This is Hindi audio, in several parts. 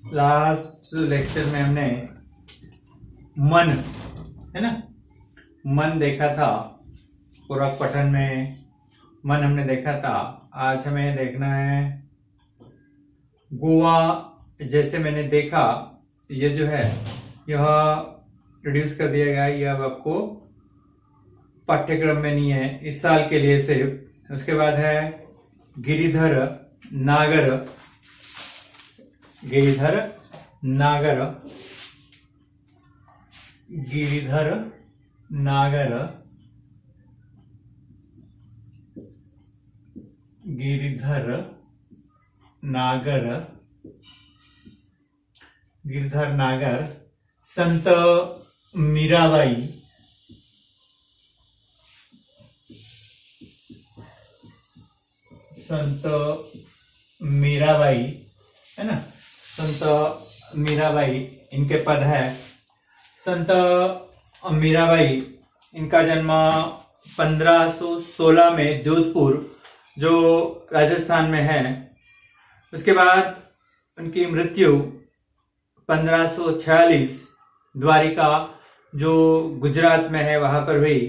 लास्ट लेक्चर में हमने मन है ना, मन देखा था। पूरक पठन में मन हमने देखा था। आज हमें देखना है गोवा। जैसे मैंने देखा, ये जो है यह रिड्यूस कर दिया गया, यह अब आपको पाठ्यक्रम में नहीं है इस साल के लिए सिर्फ। उसके बाद है गिरिधर नागर, गिरिधर नागर, गिरिधर नागर, गिरिधर नागर, गिरिधर नागर, संत मीराबाई, संत मीराबाई है ना, संत मीराबाई इनके पद है। संत मीराबाई, इनका जन्म 1516 में जोधपुर जो राजस्थान में है। उसके बाद उनकी मृत्यु 1546 द्वारिका जो गुजरात में है वहां पर हुई।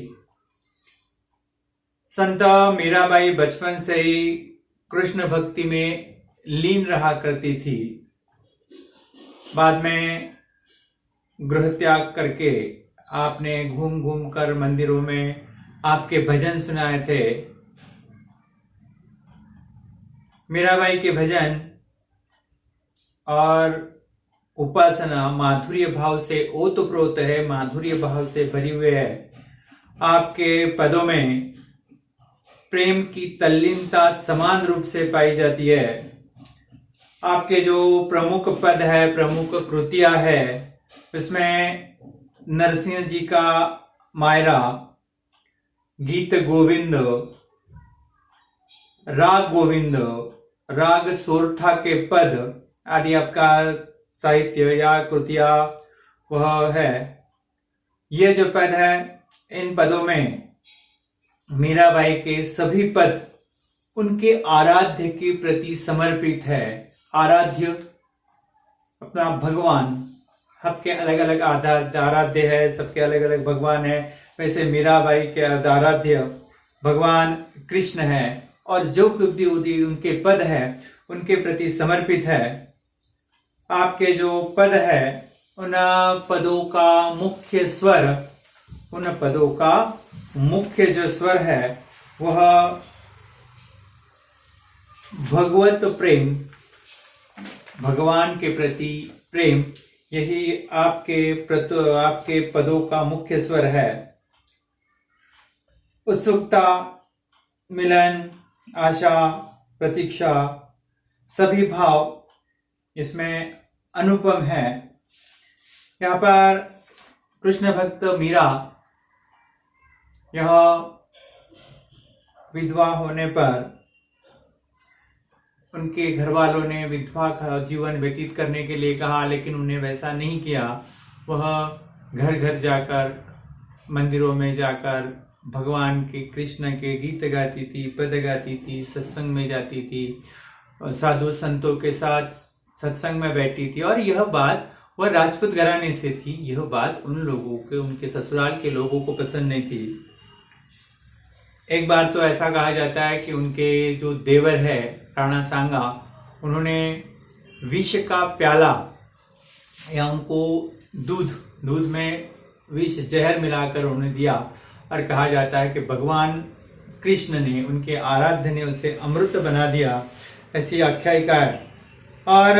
संत मीराबाई बचपन से ही कृष्ण भक्ति में लीन रहा करती थी। बाद में गृह त्याग करके आपने घूम घूम कर मंदिरों में आपके भजन सुनाए थे। मीराबाई के भजन और उपासना माधुर्य भाव से ओतप्रोत है, माधुर्य भाव से भरी हुई है। आपके पदों में प्रेम की तल्लीनता समान रूप से पाई जाती है। आपके जो प्रमुख पद है, प्रमुख कृतियां है, उसमें नरसिंह जी का मायरा, गीत गोविंद, राग गोविंद, राग सोरठा के पद आदि आपका साहित्य या कृतियां वह है। ये जो पद है, इन पदों में मीराबाई के सभी पद उनके आराध्य के प्रति समर्पित है। आराध्य अपना भगवान, सबके अलग अलग आराध्य है, सबके अलग अलग भगवान है। वैसे मीराबाई के आराध्य भगवान कृष्ण है और जो कुछ भी उनके पद है उनके प्रति समर्पित है। आपके जो पद है उन पदों का मुख्य स्वर, उन पदों का मुख्य जो स्वर है वह भगवत प्रेम, भगवान के प्रति प्रेम, यही आपके पदों का मुख्य स्वर है। उत्सुकता, मिलन, आशा, प्रतीक्षा, सभी भाव इसमें अनुपम है। यहाँ पर कृष्ण भक्त मीरा यह विधवा होने पर उनके घर वालों ने विधवा का जीवन व्यतीत करने के लिए कहा, लेकिन उन्हें वैसा नहीं किया। वह घर घर जाकर, मंदिरों में जाकर भगवान के कृष्ण के गीत गाती थी, पद गाती थी, सत्संग में जाती थी, साधु संतों के साथ सत्संग में बैठी थी। और यह बात वह राजपूत घराने से थी। यह बात उन लोगों के, उनके ससुराल के लोगों को पसंद नहीं थी। एक बार तो ऐसा कहा जाता है कि उनके जो देवर है राणा सांगा, उन्होंने विष का प्याला या उनको दूध में विष जहर मिलाकर उन्हें दिया और कहा जाता है कि भगवान कृष्ण ने, उनके आराध्य ने उसे अमृत बना दिया, ऐसी आख्यायिका है। और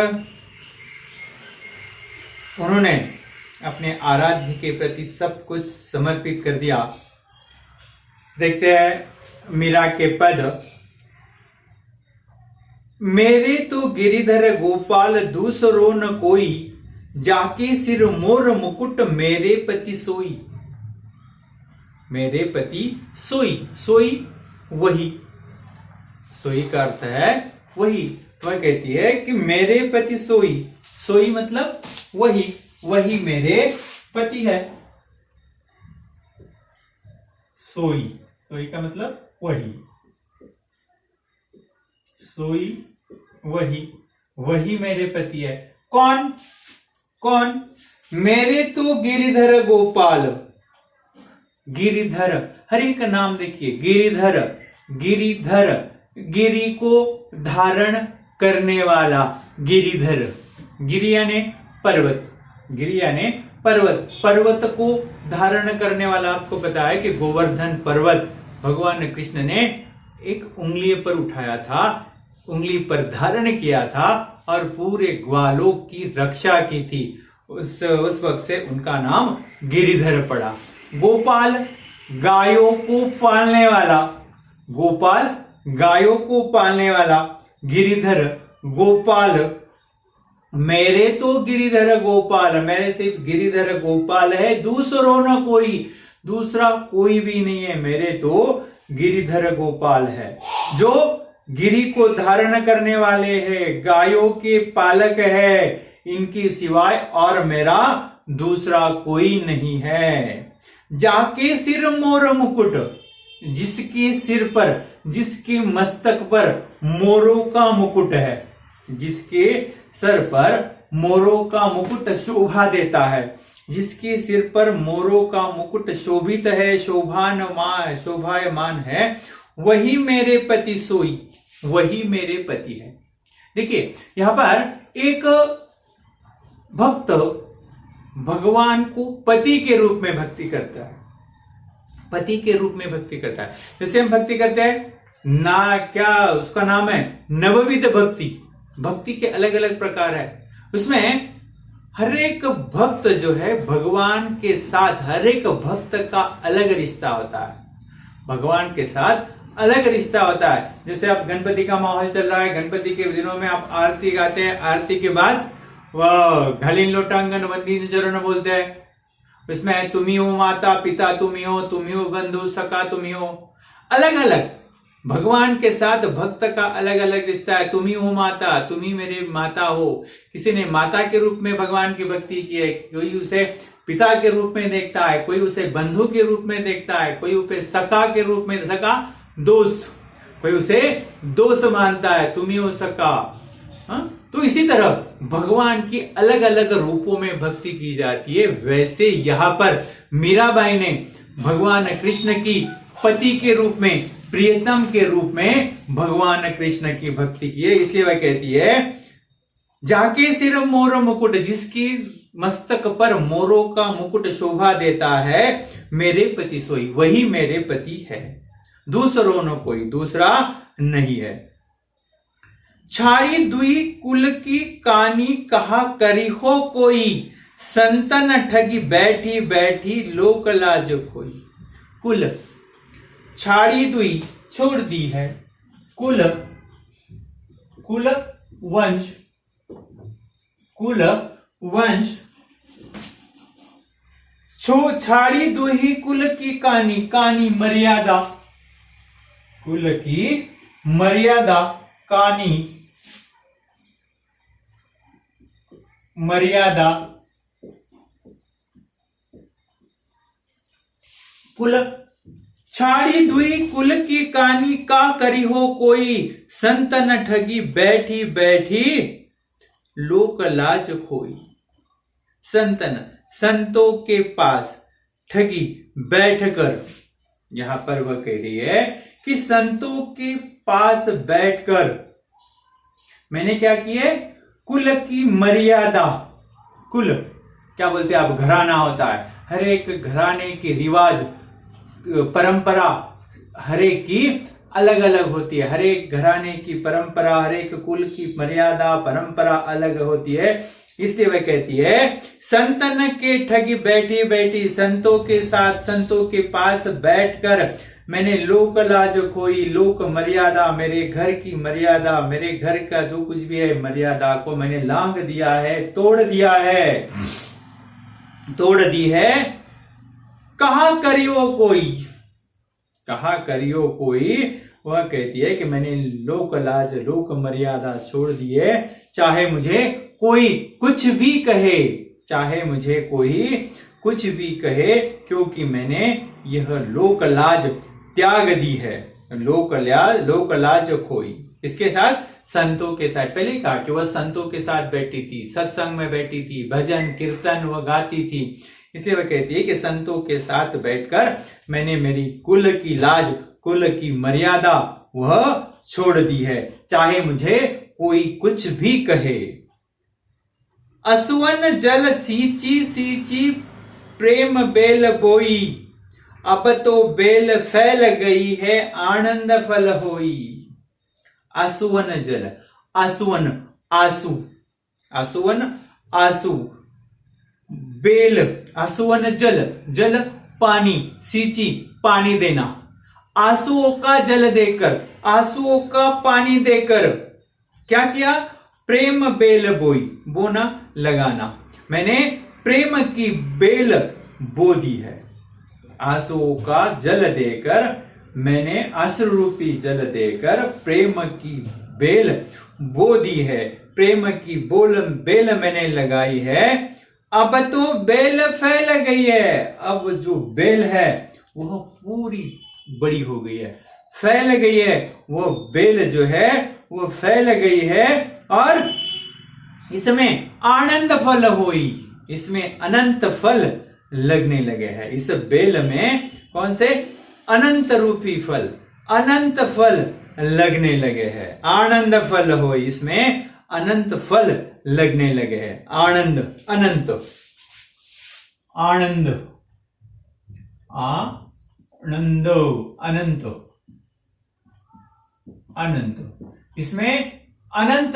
उन्होंने अपने आराध्य के प्रति सब कुछ समर्पित कर दिया। देखते हैं मीरा के पद। मेरे तो गिरिधर गोपाल दूसरो न कोई, जाके सिर मोर मुकुट मेरे पति सोई। मेरे पति सोई, सोई वही, सोई का अर्थ है वही। वह कहती है कि मेरे पति सोई, सोई मतलब वही, वही मेरे पति है। सोई, सोई का मतलब वही, सोई वही, वही मेरे पति है। कौन कौन? मेरे तो गिरिधर गोपाल। गिरिधर, हर एक का नाम देखिए, गिरिधर, गिरिधर, गिरि को धारण करने वाला, गिरिधर। गिरि यानी पर्वत, गिरि यानी पर्वत, पर्वत को धारण करने वाला। आपको पता है कि गोवर्धन पर्वत भगवान कृष्ण ने एक उंगली पर उठाया था, उंगली पर धारण किया था और पूरे ग्वालोक की रक्षा की थी। उस वक्त से उनका नाम गिरिधर पड़ा। गोपाल, गायों को पालने वाला, गोपाल गायों को पालने वाला, गिरिधर गोपाल। मेरे तो गिरिधर गोपाल, मेरे सिर्फ गिरिधर गोपाल है, दूसरों न कोई, दूसरा कोई भी नहीं है, मेरे तो गिरिधर गोपाल है। जो गिरि को धारण करने वाले हैं, गायों के पालक है, इनकी सिवाय और मेरा दूसरा कोई नहीं है। जाके सिर मोर मुकुट, जिसके सिर पर, जिसके मस्तक पर मोरों का मुकुट है, जिसके सर पर मोरों का मुकुट शोभा देता है, जिसके सिर पर मोरों का मुकुट शोभित है, शोभायमान है, वही मेरे पति सोई, वही मेरे पति है। देखिए यहां पर एक भक्त भगवान को पति के रूप में भक्ति करता है, पति के रूप में भक्ति करता है। जैसे हम भक्ति करते हैं ना, क्या उसका नाम है नवविध भक्ति। भक्ति के अलग अलग प्रकार है, उसमें हर एक भक्त जो है भगवान के साथ, हर एक भक्त का अलग रिश्ता होता है, भगवान के साथ अलग रिश्ता होता है। जैसे आप गणपति का माहौल चल रहा है, गणपति के दिनों में आप आरती गाते हैं, आरती के बाद वह घलिन लोटांगन वंदीन चरण बोलते हैं, उसमें तुम ही हो माता पिता, तुम ही हो बंधु सखा, तुम ही हो। अलग अलग भगवान के साथ भक्त का अलग अलग रिश्ता है। तुम ही हो माता, तुम ही मेरे माता हो। किसी ने माता के रूप में भगवान की भक्ति की है, कोई उसे पिता के रूप में देखता है, कोई उसे बंधु के रूप में देखता है, कोई उसे सखा के रूप में, सखा दोस्त, कोई उसे दोस्त मानता है, तुम ही हो सखा। तो इसी तरह भगवान की अलग अलग रूपों में भक्ति की जाती है। वैसे यहां पर मीराबाई ने भगवान कृष्ण की पति के रूप में, प्रियतम के रूप में भगवान कृष्ण की भक्ति की है। इसलिए वह कहती है जाके सिर मोर मुकुट, जिसकी मस्तक पर मोरों का मुकुट शोभा देता है, मेरे पति सोई, वही मेरे पति है, दूसरों न कोई, दूसरा नहीं है। छाड़ी दुई कुल की कानी, कहा करी हो कोई, संतन ठगी बैठी बैठी लोक लाज खोई। कुल, छाड़ी दुई छोड़ दी है, कुल, कुल वंश, कुल वंश, छाड़ी दुही कुल की कानी, कानी मर्यादा, कुल की मर्यादा, कानी मर्यादा, कुल, छाड़ी दुई कुल की कानी, का करी हो कोई, संतन ठगी बैठी बैठी लोक लाज खोई। संतन, संतों के पास, ठगी बैठकर, यहां पर वह कह रही है कि संतों के पास बैठकर मैंने क्या किए, कुल की मर्यादा, कुल क्या बोलते हैं आप, घराना होता है, हर एक घराने के रिवाज, परंपरा हर एक की अलग अलग होती है, हर एक घराने की परंपरा, हर एक कुल की मर्यादा परंपरा अलग होती है। इसलिए वह कहती है संतन के ठगी बैठी बैठी, संतों के साथ, संतों के पास बैठकर मैंने लोक लाज खोई, लोक मर्यादा, मेरे घर की मर्यादा, मेरे घर का जो कुछ भी है मर्यादा को मैंने लांघ दिया है, तोड़ दिया है, तोड़ दी है। कहा करियो कोई, कहा करियो कोई, वह कहती है कि मैंने लोक लाज, लोक मर्यादा छोड़ दी है, चाहे मुझे कोई कुछ भी कहे, चाहे मुझे कोई कुछ भी कहे, क्योंकि मैंने यह लोक लाज त्याग दी है, लोक लाज खोई। इसके साथ संतों के साथ। पहले ही कहा कि वह संतों के साथ बैठी थी, सत्संग में बैठी थी, भजन कीर्तन वह गाती थी। इसलिए वह कहती है कि संतों के साथ बैठकर मैंने मेरी कुल की लाज, कुल की मर्यादा वह छोड़ दी है, चाहे मुझे कोई कुछ भी कहे। असुवन जल सींची सींची प्रेम बेल बोई, अब तो बेल फैल गई है आनंद फल होई। आसुवन जल, आसुवन आंसू, आसुवन आंसू, बेल आसुवन जल, जल पानी, सींची पानी देना, आंसुओं का जल देकर, आंसुओं का पानी देकर क्या किया? प्रेम बेल बोई, बोना लगाना, मैंने प्रेम की बेल बो दी है। आंसुओं का जल देकर मैंने अश्रु रूपी जल देकर प्रेम की बेल बो दी है, प्रेम की बेल मैंने लगाई है। अब तो बेल फैल गई है, अब जो बेल है वह पूरी बड़ी हो गई है, फैल गई है, वो बेल जो है वो फैल गई है और इसमें आनंद फल हुई, इसमें अनंत फल लगने लगे हैं। इस बेल में कौन से? अनंत रूपी फल, अनंत फल लगने लगे हैं। आनंद फल हो, इसमें अनंत फल लगने लगे हैं। आनंद, अनंत, आनंद, आनंद, अनंत, अनंत, इसमें अनंत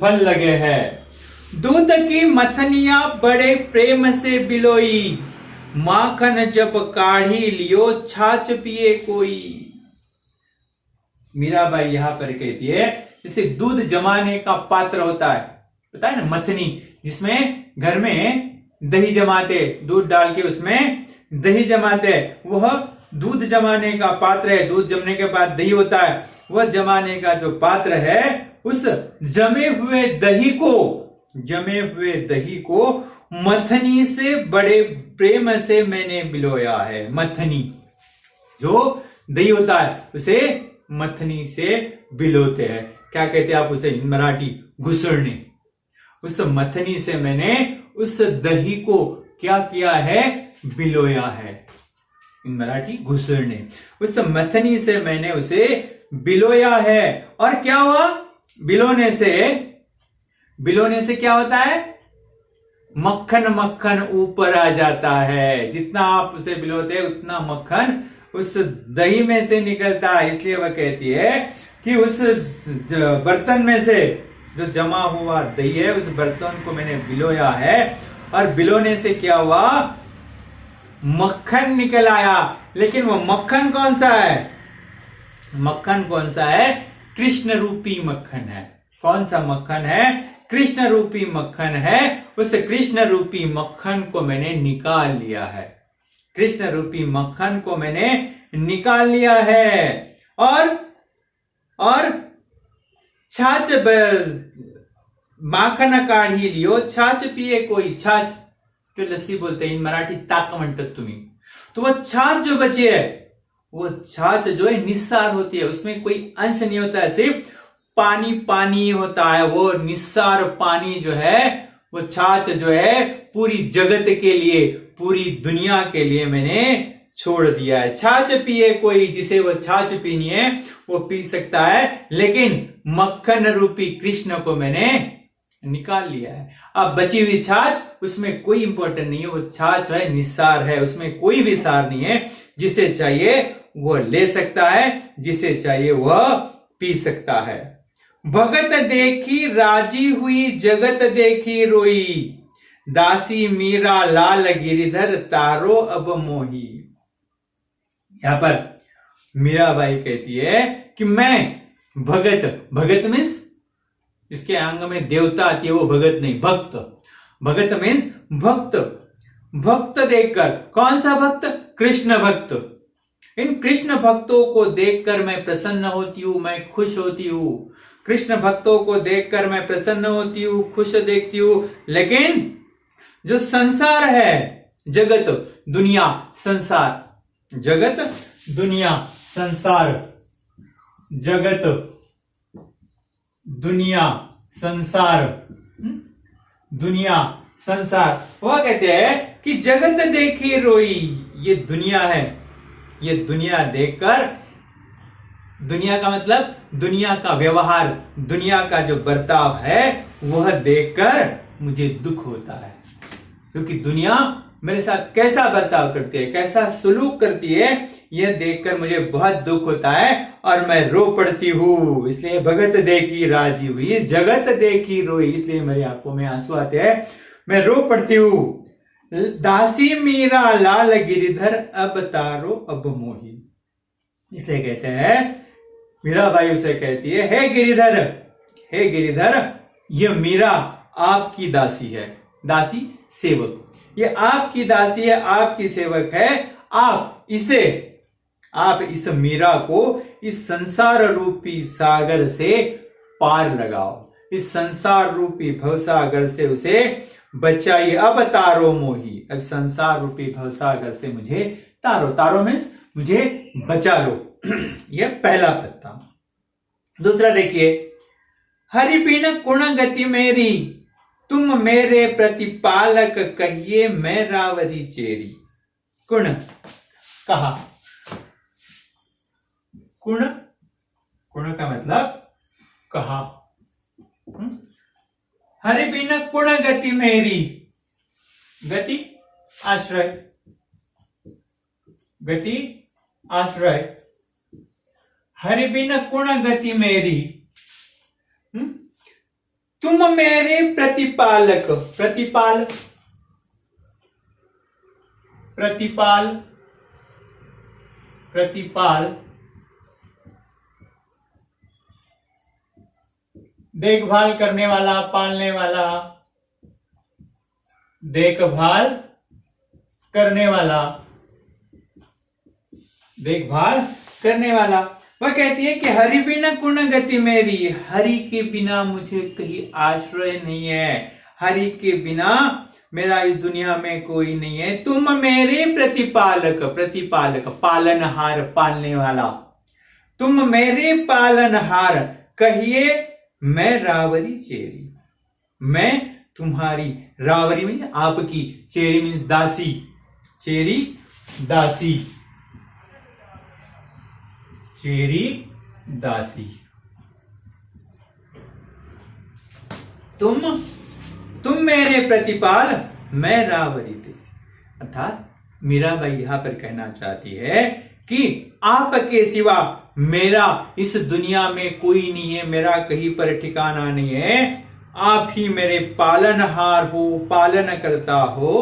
फल लगे हैं। दूध की मथनिया बड़े प्रेम से बिलोई, माखन जब काढ़ी लियो छाछ पिए कोई। मीराबाई यहां पर कहती है जैसे दूध जमाने का पात्र होता है, पता है ना, मथनी, जिसमें घर में दही जमाते, दूध डाल के उसमें दही जमाते, वह दूध जमाने का पात्र है। दूध जमने के बाद दही होता है, वह जमाने का जो पात्र है, उस जमे हुए दही को मथनी से बड़े प्रेम से मैंने बिलोया है। मथनी, जो दही होता है उसे मथनी से बिलोते हैं। क्या कहते हैं आप उसे मराठी? घुसड़ने। उस मथनी से मैंने उस दही को क्या किया है? बिलोया है। मराठी घुसड़ने। उस मथनी से मैंने उसे बिलोया है। और क्या हुआ? बिलोने से क्या होता है? मक्खन मक्खन ऊपर आ जाता है। जितना आप उसे बिलोते हैं उतना मक्खन उस दही में से निकलता है। इसलिए वह कहती है कि उस बर्तन में से जो जमा हुआ दही है, उस बर्तन को मैंने बिलोया है। और बिलोने से क्या हुआ? मक्खन निकल आया। लेकिन वो मक्खन कौन सा है? मक्खन कौन सा है? कृष्ण रूपी मक्खन है। कौन सा मक्खन है? कृष्ण रूपी मक्खन है। उस कृष्ण रूपी मक्खन को मैंने निकाल लिया है। कृष्ण रूपी मक्खन को मैंने निकाल लिया है। और छाछ माखन काढ़ी लियो छाछ पिए कोई। छाछ जो लस्सी बोलते हैं, इन मराठी ताक म्हणतात तुम्ही। तो वह छाछ जो बची है, वो छाछ जो है निस्सार होती है, उसमें कोई अंश नहीं होता है, सिर्फ पानी पानी होता है। वो निस्सार पानी जो है, वो छाछ जो है पूरी जगत के लिए, पूरी दुनिया के लिए मैंने छोड़ दिया है। छाछ पिए कोई, जिसे वो छाछ पीनी है वो पी सकता है, लेकिन मक्खन रूपी कृष्ण को मैंने निकाल लिया है। अब बची हुई छाछ, उसमें कोई इंपॉर्टेंट नहीं है। वो छाछ है निस्सार है, उसमें कोई भी सार नहीं है। जिसे चाहिए वो ले सकता है, जिसे चाहिए वह पी सकता है। भगत देखी राजी हुई, जगत देखी रोई, दासी मीरा लाल गिरिधर तारो अब मोही। यहां पर मीराबाई कहती है कि मैं भगत मीन्स इसके अंग में देवता आती है, वो भगत नहीं, भक्त। भगत मीन्स भक्त देखकर। कौन सा भक्त? कृष्ण भक्त। इन कृष्ण भक्तों को देखकर मैं प्रसन्न होती हूं, मैं खुश होती हूं। कृष्ण भक्तों को देखकर मैं प्रसन्न होती हूं, खुश देखती हूं। लेकिन जो संसार है, जगत दुनिया संसार, जगत दुनिया संसार, जगत दुनिया, संसार, दुनिया, संसार। वह कहते हैं कि जगत देखी रोई, ये दुनिया है, ये दुनिया देखकर, दुनिया का मतलब दुनिया का व्यवहार, दुनिया का जो बर्ताव है वह देखकर मुझे दुख होता है, क्योंकि दुनिया मेरे साथ कैसा बर्ताव करती है, कैसा सुलूक करती है, यह देखकर मुझे बहुत दुख होता है और मैं रो पड़ती हूं। इसलिए भगत देखी राजी हुई, जगत देखी रोई, इसलिए मेरी आंखों में आंसू आते हैं, मैं रो पड़ती हूं। दासी मीरा लाल गिरिधर, अब तारो अब मोही। इसलिए कहते हैं, मीराबाई उसे कहती है, हे गिरिधर, हे गिरिधर, ये मीरा आपकी दासी है। दासी सेवक, ये आपकी दासी है, आपकी सेवक है। आप इस मीरा को इस संसार रूपी सागर से पार लगाओ, इस संसार रूपी भवसागर से उसे बचाइए। अब तारो मोही, अब संसार रूपी भवसागर से मुझे तारो, तारो मीन्स मुझे बचा लो। यह पहला पद था। दूसरा देखिए, हरि बिन गुण गति मेरी, तुम मेरे प्रतिपालक कहिए मैं रावरी चेरी। गुण कहा, गुण, गुण का मतलब कहा। हरि बिन गुण गति मेरी, गति आश्रय, गति आश्रय। हरि बिन गुण गति मेरी, तुम मेरे प्रतिपालक, प्रतिपाल, प्रतिपाल, प्रतिपाल, देखभाल करने वाला, पालने वाला, देखभाल करने वाला, देखभाल करने वाला। वह कहती है कि हरि बिना गुण गति मेरी, हरि के बिना मुझे कहीं आश्रय नहीं है, हरि के बिना मेरा इस दुनिया में कोई नहीं है। तुम मेरे प्रतिपालक, प्रतिपालक पालनहार, पालने वाला, तुम मेरे पालनहार कहिए मैं रावरी चेरी, मैं तुम्हारी, रावरी मीन आपकी, चेरी मीन्स दासी, चेरी दासी, चेरी दासी। तुम मेरे प्रतिपाल, मैं रावरी तेजी। अर्थात मीराबाई यहां पर कहना चाहती है कि आपके सिवा मेरा इस दुनिया में कोई नहीं है, मेरा कहीं पर ठिकाना नहीं है। आप ही मेरे पालनहार हो, पालन करता हो,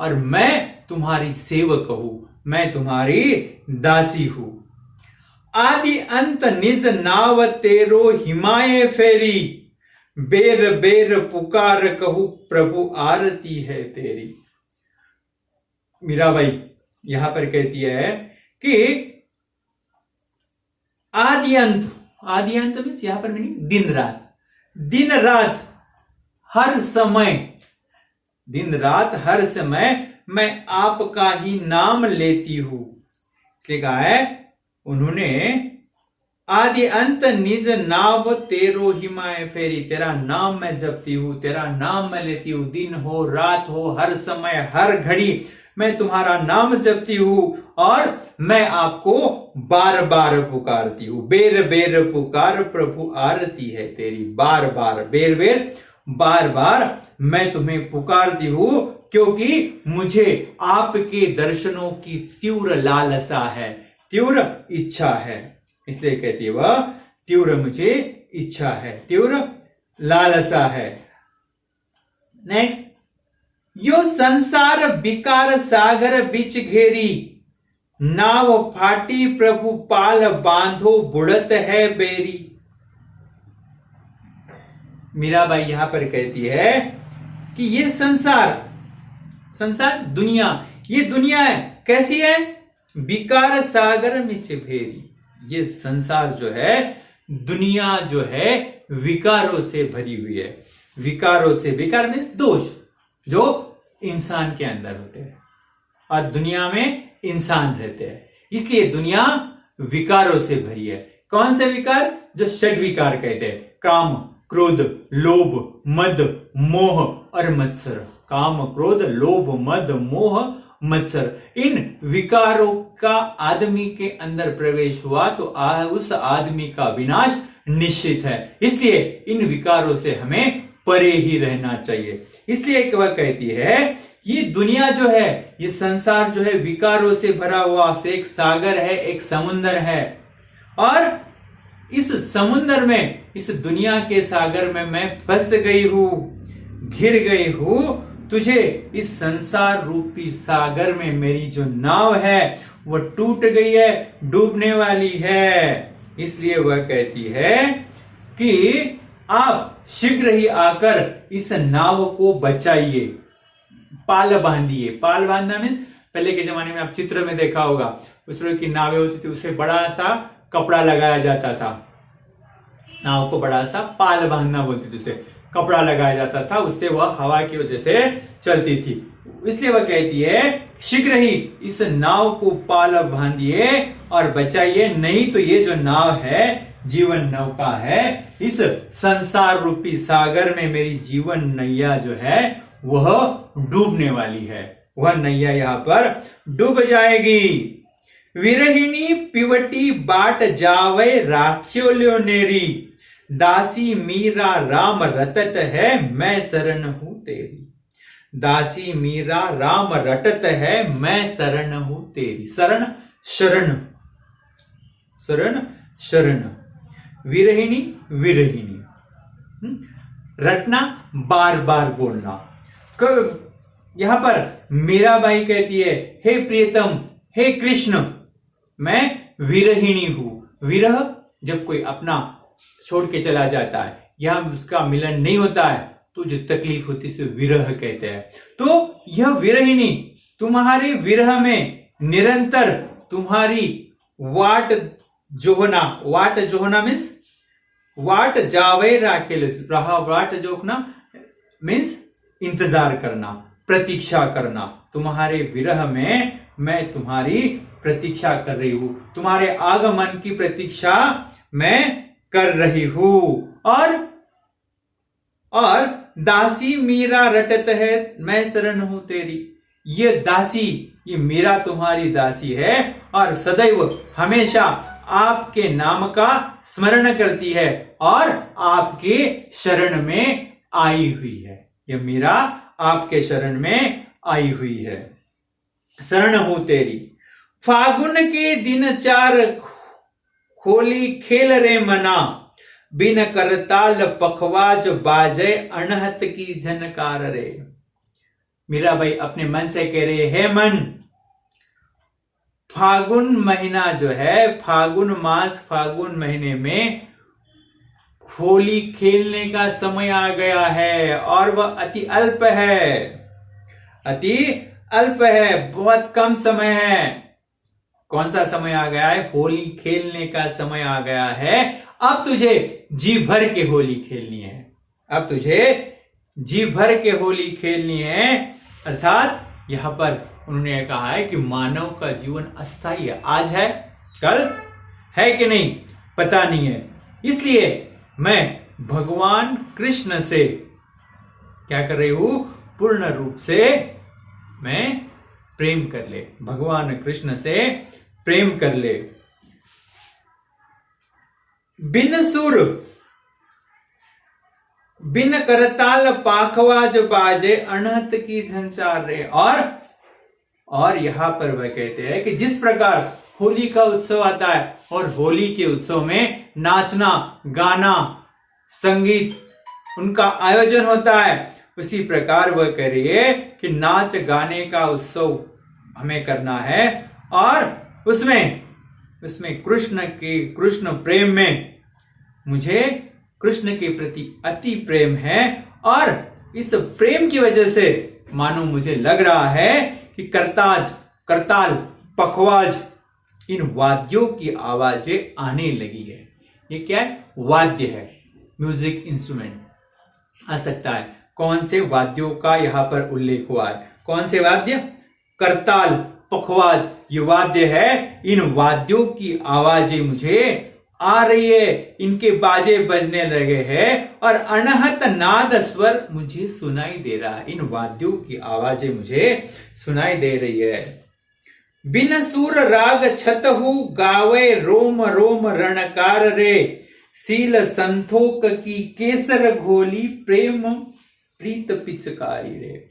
और मैं तुम्हारी सेवक हूं, मैं तुम्हारी दासी हूं। आदि अंत निज नाव तेरो हिमाए फेरी, बेर बेर पुकार कहू प्रभु आरती है तेरी। मीराबाई यहां पर कहती है कि आदि अंत, आदि अंत मीन्स यहां पर मीनिंग दिन रात, दिन रात हर समय, दिन रात हर समय मैं आपका ही नाम लेती हूं। इसलिए कहा है उन्होंने, आदि अंत निज नाव तेरो हिमाए फेरी, तेरा नाम मैं जपती हूं, तेरा नाम मैं लेती हूं, दिन हो रात हो हर समय हर घड़ी मैं तुम्हारा नाम जपती हूं, और मैं आपको बार बार पुकारती हूं। बेर बेर पुकार प्रभु आरती है तेरी, बार बार, बेर बेर बार बार मैं तुम्हें पुकारती हूं, क्योंकि मुझे आपके दर्शनों की तीव्र लालसा है, तीव्र इच्छा है। इसलिए कहती है वह, तीव्र मुझे इच्छा है, तीव्र लालसा है। नेक्स्ट, यो संसार विकार सागर बिच घेरी, नाव फाटी प्रभु पाल बांधो बुड़त है बेरी। मीराबाई यहां पर कहती है कि ये संसार, संसार दुनिया, ये दुनिया है, कैसी है? विकार सागर में चिभेरी। ये संसार जो है, दुनिया जो है, विकारों से भरी हुई है। विकारों से, विकार मीन्स दोष जो इंसान के अंदर होते हैं, और दुनिया में इंसान रहते हैं, इसलिए दुनिया विकारों से भरी है। कौन से विकार? जो षड विकार कहते हैं, काम, क्रोध, लोभ, मद, मोह और मत्सर। काम, क्रोध, लोभ, मद, मोह, मत्सर, इन विकारों का आदमी के अंदर प्रवेश हुआ तो उस आदमी का विनाश निश्चित है। इसलिए इन विकारों से हमें परे ही रहना चाहिए। इसलिए वह कहती है ये दुनिया जो है, ये संसार जो है विकारों से भरा हुआ से एक सागर है, एक समुंदर है, और इस समुंदर में, इस दुनिया के सागर में मैं फंस गई हूं, घिर गई हूं। तुझे इस संसार रूपी सागर में मेरी जो नाव है वो टूट गई है, डूबने वाली है। इसलिए वह कहती है कि आप शीघ्र ही आकर इस नाव को बचाइए, पाल बांधिए। पाल बांधना मीन्स पहले के जमाने में आप चित्र में देखा होगा, उस तरह की नावें होती थी, उसे बड़ा सा कपड़ा लगाया जाता था, नाव को बड़ा सा पाल बांधना बोलते थे उसे, कपड़ा लगाया जाता था, उससे वह हवा की वजह से चलती थी। इसलिए वह कहती है शीघ्र ही इस नाव को पाल बांधिए और बचाइए, नहीं तो ये जो नाव है, जीवन नौका है, इस संसार रूपी सागर में मेरी जीवन नैया जो है वह डूबने वाली है, वह नैया यहां पर डूब जाएगी। विरहिणी पिवटी बाट जावे राख्योल्यो नेरी, दासी मीरा राम रटत है मैं शरण हूं तेरी। दासी मीरा राम रटत है मैं शरण हूं तेरी। शरण, शरण, शरण, शरण। विरहिणी, विरहिणी। रटना, बार बार बोलना। यहां पर मीराबाई कहती है हे प्रियतम, हे कृष्ण, मैं विरहिणी हूं। विरह जब कोई अपना छोड़ के चला जाता है या उसका मिलन नहीं होता है तो जो तकलीफ होती है उसे विरह कहते हैं। तो यह विरहिणी तुम्हारे विरह में निरंतर तुम्हारी वाट जोहना, वाट जोहना मीन्स वाट जावे राकेल, रहा वाट जोहना मीन्स इंतजार करना, प्रतीक्षा करना। तुम्हारे विरह में मैं तुम्हारी प्रतीक्षा कर रही हूं, तुम्हारे आगमन की प्रतीक्षा मैं कर रही हूं। और दासी मीरा रटत है मैं शरण हूं तेरी। ये दासी, ये मीरा तुम्हारी दासी है और सदैव हमेशा आपके नाम का स्मरण करती है और आपके शरण में आई हुई है। ये मीरा आपके शरण में आई हुई है। शरण हूं तेरी। फागुन के दिन चार होली खेल रे मना, बिन करताल पखवाज बाजे अनहत की झनकार रे। मीराबाई अपने मन से कह रही है, हे मन, फागुन महीना जो है, फागुन मास, फागुन महीने में होली खेलने का समय आ गया है और वह अति अल्प है, अति अल्प है, बहुत कम समय है। कौन सा समय आ गया है? होली खेलने का समय आ गया है। अब तुझे जी भर के होली खेलनी है, अब तुझे जी भर के होली खेलनी है। अर्थात यहां पर उन्होंने कहा है कि मानव का जीवन अस्थायी है, आज है कल है कि नहीं पता नहीं है। इसलिए मैं भगवान कृष्ण से क्या कर रही हूं? पूर्ण रूप से मैं प्रेम कर ले, भगवान कृष्ण से प्रेम कर ले। बिन सुर बिन करताल पाखवाज बाजे अनहत की झंचार रे। और यहां पर वह कहते हैं कि जिस प्रकार होली का उत्सव आता है और होली के उत्सव में नाचना, गाना, संगीत उनका आयोजन होता है, उसी प्रकार वह कह रही है कि नाच गाने का उत्सव हमें करना है और उसमें कृष्ण प्रेम में मुझे कृष्ण के प्रति अति प्रेम है और इस प्रेम की वजह से मानो मुझे लग रहा है कि करताल, पखवाज, इन वाद्यों की आवाजें आने लगी है। ये क्या है? वाद्य है, म्यूजिक इंस्ट्रूमेंट आ सकता है। कौन से वाद्यों का यहां पर उल्लेख हुआ है? कौन से वाद्य? करताल, पखवाज, ये वाद्य है। इन वाद्यों की आवाजें मुझे आ रही है, इनके बाजे बजने लगे हैं और अनहत नाद स्वर मुझे सुनाई दे रहा है। इन वाद्यों की आवाजें मुझे सुनाई दे रही है। बिन सुर राग छतहु गावे रोम रोम रणकार रे, सील संथोक की केसर घोली प्रेम प्रीत पिचकारी रे।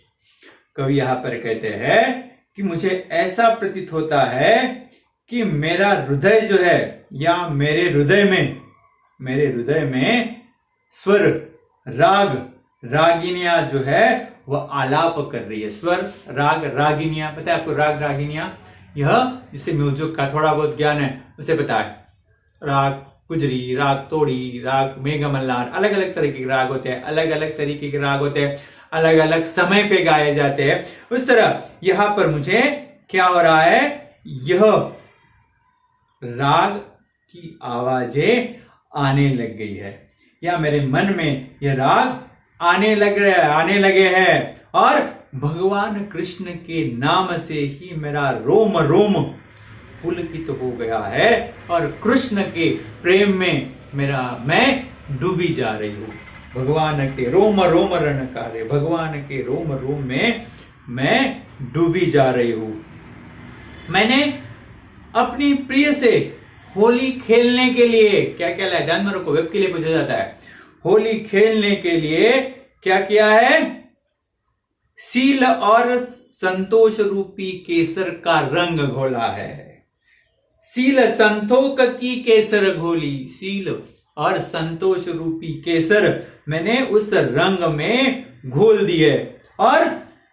कवि यहां पर कहते हैं कि मुझे ऐसा प्रतीत होता है कि मेरा हृदय जो है, या मेरे हृदय में स्वर राग रागिनियां जो है वह आलाप कर रही है। स्वर राग रागिनियां, पता है आपको राग रागिनियां? यह जिससे म्यूजिक का थोड़ा बहुत ज्ञान है उसे पता है। राग गुजरी, राग तोड़ी, राग मेघमल्लार, अलग अलग तरीके के राग होते हैं, अलग अलग तरीके के राग होते हैं, अलग अलग समय पे गाए जाते हैं। उस तरह यहां पर मुझे क्या हो रहा है, यह राग की आवाजें आने लग गई है, या मेरे मन में यह राग आने लगे हैं और भगवान कृष्ण के नाम से ही मेरा रोम रोम पुलकित हो गया है और कृष्ण के प्रेम में मैं डूबी जा रही हूं। भगवान के रोम रोम रणकारे, भगवान के रोम रोम में मैं डूबी जा रही हूं। मैंने अपनी प्रिय से होली खेलने के लिए क्या क्या लाया, ध्यान में रखो, वेब के लिए पूछा जाता है। होली खेलने के लिए क्या किया है? सील और संतोष रूपी केसर का रंग घोला है। सील संतोष की केसर घोली, सील और संतोष रूपी केसर मैंने उस रंग में घोल दिए और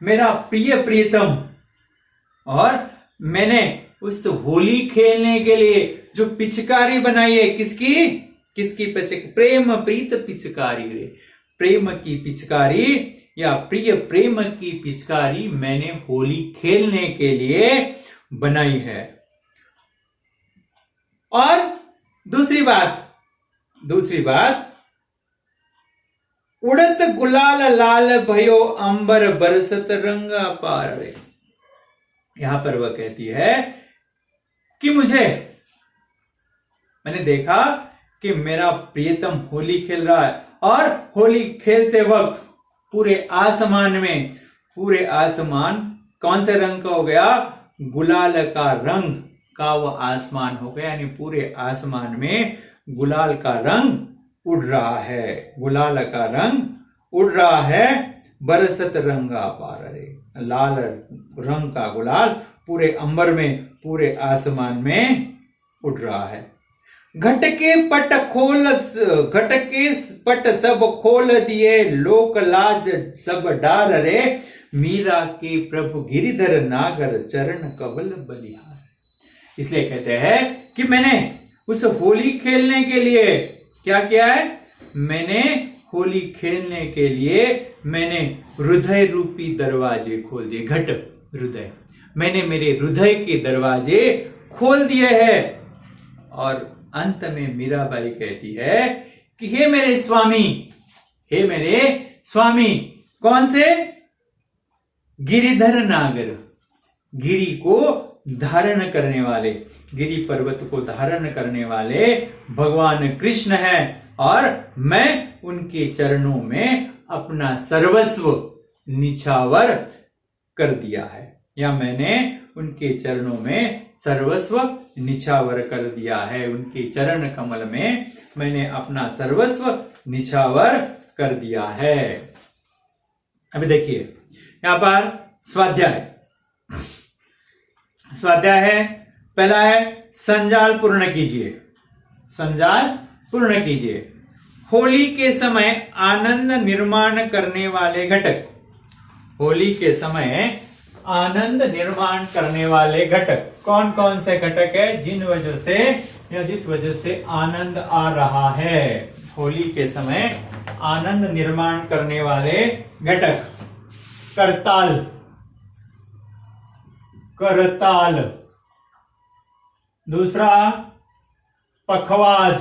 मेरा प्रियतम, और मैंने उस होली खेलने के लिए जो पिचकारी बनाई है, किसकी प्रेम प्रीत पिचकारी रे, प्रेम की पिचकारी या प्रिय प्रेम की पिचकारी मैंने होली खेलने के लिए बनाई है। और दूसरी बात, उड़त गुलाल लाल भयो अंबर बरसत रंगा पार रे। यहां पर वह कहती है कि मैंने देखा कि मेरा प्रियतम होली खेल रहा है और होली खेलते वक्त पूरे आसमान कौन से रंग का हो गया? गुलाल का रंग का वह आसमान हो गया, यानी पूरे आसमान में गुलाल का रंग उड़ रहा है, गुलाल का रंग उड़ रहा है। बरसत रंगा पार रे, लाल रंग का गुलाल पूरे अंबर में, पूरे आसमान में उड़ रहा है। घट के पट सब खोल दिए, लोक लाज सब डार रे, मीरा के प्रभु गिरिधर नागर चरण कबल बलिहार। इसलिए कहते हैं कि मैंने उस होली खेलने के लिए क्या किया है? मैंने होली खेलने के लिए मैंने हृदय रूपी दरवाजे खोल दिए। घट हृदय, मैंने मेरे हृदय के दरवाजे खोल दिए हैं। और अंत में मीराबाई कहती है कि हे मेरे स्वामी, कौन से? गिरिधर नागर, गिरी को धारण करने वाले, गिरि पर्वत को धारण करने वाले भगवान कृष्ण है और मैं उनके चरणों में अपना सर्वस्व निछावर कर दिया है, या मैंने उनके चरणों में सर्वस्व निछावर कर दिया है। उनके चरण कमल में मैंने अपना सर्वस्व निछावर कर दिया है। अभी देखिए यहां पर स्वाध्याय है। पहला है संजाल पूर्ण कीजिए। होली के समय आनंद निर्माण करने वाले घटक, होली के समय आनंद निर्माण करने वाले घटक कौन कौन से घटक है? जिस वजह से आनंद आ रहा है। होली के समय आनंद निर्माण करने वाले घटक, करताल, दूसरा पखवाज,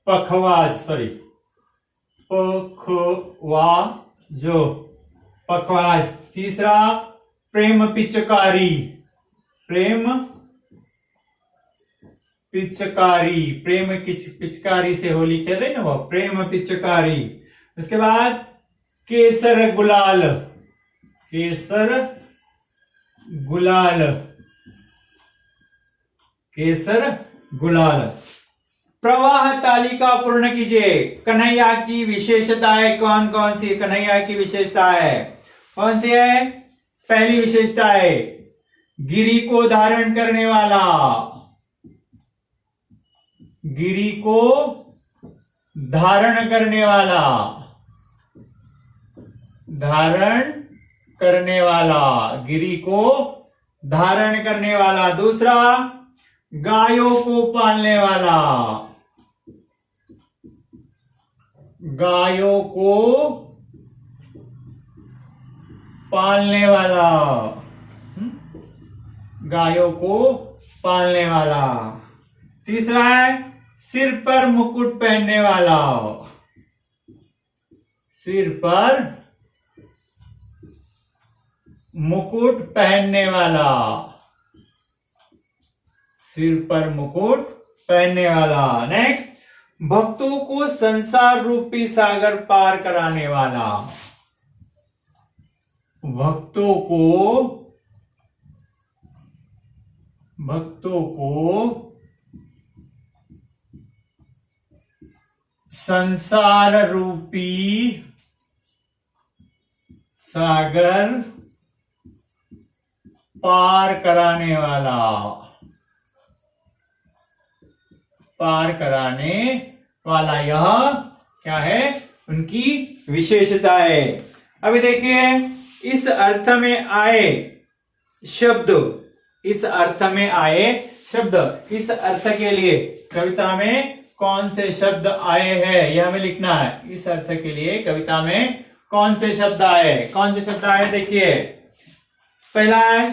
पखवाज। तीसरा प्रेम प्रेम पिचकारी, प्रेम पिचकारी से होली खेल रहे ना वो, प्रेम पिचकारी। उसके बाद केसर गुलाल, केसर गुलाल, केसर गुलाल। प्रवाह तालिका पूर्ण कीजिए। कन्हैया की विशेषताएं कौन कौन सी? कन्हैया की विशेषता है कौन सी है? पहली विशेषता है गिरि को धारण करने वाला, गिरि को धारण करने वाला, धारण करने वाला, गिरि को धारण करने वाला। दूसरा, गायों को पालने वाला, गायों को पालने वाला, गायों को पालने वाला। तीसरा है सिर पर मुकुट पहनने वाला, सिर पर मुकुट पहनने वाला, सिर पर मुकुट पहनने वाला। नेक्स्ट, भक्तों को संसार रूपी सागर पार कराने वाला, भक्तों को संसार रूपी सागर पार कराने वाला, पार कराने वाला। यह क्या है? उनकी विशेषता है। अभी देखिए, इस अर्थ में आए शब्द, इस अर्थ में आए शब्द, इस अर्थ के लिए कविता में कौन से शब्द आए हैं यह हमें लिखना है। इस अर्थ के लिए कविता में कौन से शब्द आए, कौन से शब्द आए? देखिए, पहला है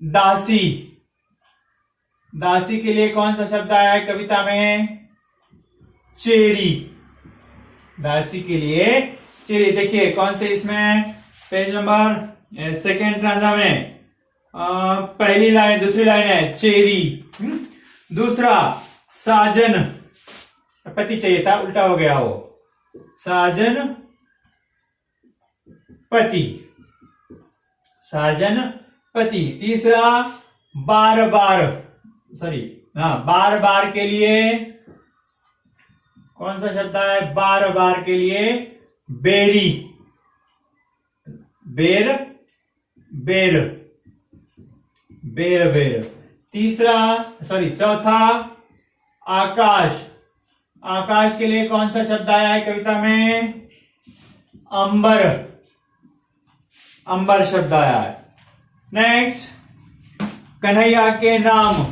दासी, दासी के लिए कौन सा शब्द आया है कविता में? चेरी, दासी के लिए चेरी। देखिए कौन से, इसमें पेज नंबर सेकेंड ट्रांजा में पहली लाइन, दूसरी लाइन है चेरी। दूसरा, साजन, पति चाहिए था, उल्टा हो गया वो, साजन पति, साजन पति। तीसरा, बार बार, सॉरी बार बार के लिए कौन सा शब्द है? बार बार के लिए बेरी, बेर बेर, बेर बेर। तीसरा, सॉरी चौथा, आकाश, आकाश के लिए कौन सा शब्द आया है कविता में? अंबर, अंबर शब्द आया है। नेक्स्ट, कन्हैया के नाम,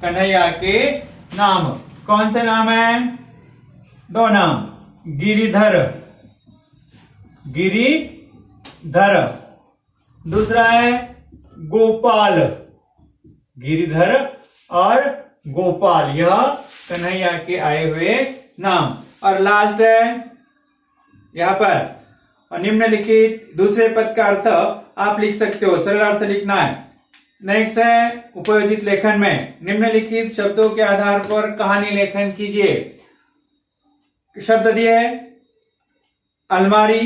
कन्हैया के नाम, कौन से नाम है? दो नाम, गिरिधर, गिरिधर। दूसरा है गोपाल, गिरिधर और गोपाल, यह कन्हैया के आए हुए नाम। और लास्ट है यहां पर, और निम्नलिखित दूसरे पद का अर्थ आप लिख सकते हो, सरल अर्थ से लिखना है। नेक्स्ट है उपयोजित लेखन में निम्नलिखित शब्दों के आधार पर कहानी लेखन कीजिए। शब्द दिए, अलमारी,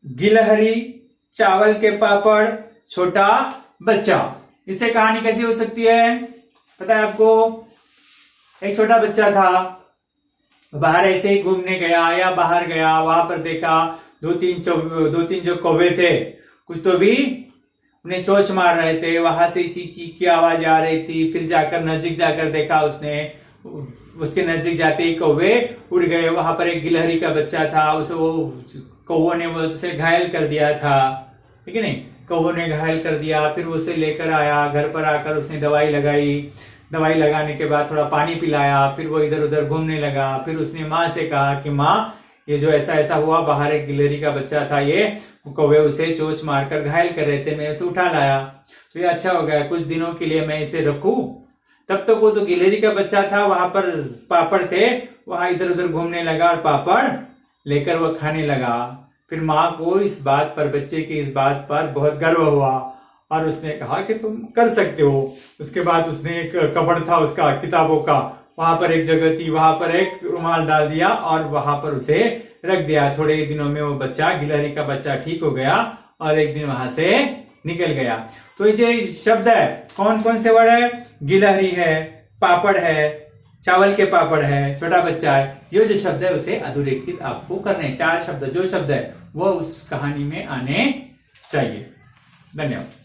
गिलहरी, चावल के पापड़, छोटा बच्चा। इससे कहानी कैसी हो सकती है पता है आपको? एक छोटा बच्चा था, बाहर ऐसे ही घूमने गया या बाहर गया, वहां पर देखा दो तीन जो कौवे थे, कुछ तो भी उन्हें चोंच मार रहे थे। वहां से चीख चीख की आवाज आ रही थी। फिर जाकर नजदीक जाकर देखा उसने, उसके नजदीक जाते ही कौवे उड़ गए। वहां पर एक गिलहरी का बच्चा था, उसे वो कौवों ने उसे घायल कर दिया था, ठीक है नहीं? कौवों ने घायल कर दिया। फिर उसे लेकर आया, घर पर आकर उसने दवाई लगाई। दवाई लगाने के बाद थोड़ा पानी पिलाया, फिर वो इधर उधर घूमने लगा। फिर उसने माँ से कहा कि माँ, ये जो ऐसा ऐसा हुआ, बाहर एक गिलहरी का बच्चा था, ये कौवे उसे चोंच मारकर घायल कर रहे थे, मैं उसे उठा लाया, तो ये अच्छा हो गया, कुछ दिनों के लिए मैं इसे रखूं। तब तक वो तो गिलहरी का बच्चा था, वहां पर पापड़ थे, वहां इधर उधर घूमने लगा और पापड़ लेकर वो खाने लगा। फिर माँ को इस बात पर, बच्चे की इस बात पर बहुत गर्व हुआ और उसने कहा कि तुम कर सकते हो। उसके बाद उसने एक कबर्ड था उसका किताबों का, वहां पर एक जगह थी, वहां पर एक रुमाल डाल दिया और वहां पर उसे रख दिया। थोड़े ही दिनों में वो बच्चा, गिलहरी का बच्चा ठीक हो गया और एक दिन वहां से निकल गया। तो ये शब्द है, कौन कौन से वर्ड है? गिलहरी है, पापड़ है, चावल के पापड़ है, छोटा बच्चा है। ये जो शब्द है उसे अधोरेखित आपको करने हैं। 4 शब्द, जो शब्द है वो उस कहानी में आने चाहिए। धन्यवाद।